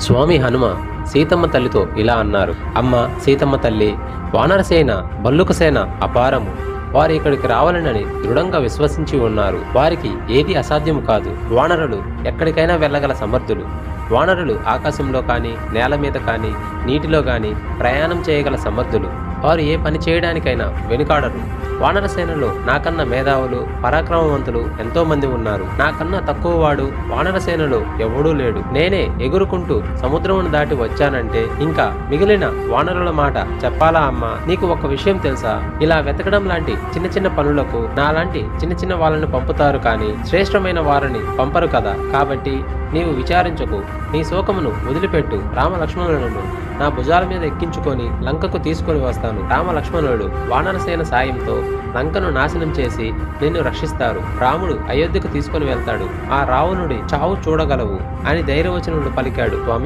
స్వామి హనుమ సీతమ్మ తల్లితో ఇలా అన్నారు. అమ్మ సీతమ్మ తల్లి, వానరసేన భల్లుకసేన అపారము. వారు ఇక్కడికి రావాలనని దృఢంగా విశ్వసించి ఉన్నారు. వారికి ఏది అసాధ్యము కాదు. వానరులు ఎక్కడికైనా వెళ్ళగల సమర్థులు. వానరులు ఆకాశంలో కానీ, నేల మీద కానీ, నీటిలో కానీ ప్రయాణం చేయగల సమర్థులు. వారు ఏ పని చేయడానికైనా వెనుకాడరు. వానరసేనలో నాకన్నా మేధావులు, పరాక్రమవంతులు ఎంతో మంది ఉన్నారు. నాకన్నా తక్కువ వాడు వానరసేనలో ఎవడూ లేడు. నేనే ఎగురుకుంటూ సముద్రమును దాటి వచ్చానంటే ఇంకా మిగిలిన వానరుల మాట చెప్పాలా అమ్మా? నీకు ఒక విషయం తెలుసా? ఇలా వెతకడం లాంటి చిన్న చిన్న పనులకు నాలాంటి చిన్న చిన్న వాళ్ళని పంపుతారు కానీ శ్రేష్టమైన వారిని పంపరు కదా. కాబట్టి నీవు విచారించకు. నీ శోకమును వదిలిపెట్టు. రామలక్ష్మణులను నా భుజాల మీద ఎక్కించుకొని లంకకు తీసుకొని వస్తాను. రామలక్ష్మణుడు వానరసేన సాయంతో లంకను నాశనం చేసి నిన్ను రక్షిస్తారు. రాముడు అయోధ్యకు తీసుకొని వెళ్తాడు. ఆ రావణుడి చావు చూడగలవు అని ధైర్యవచనుడు పలికాడు. స్వామి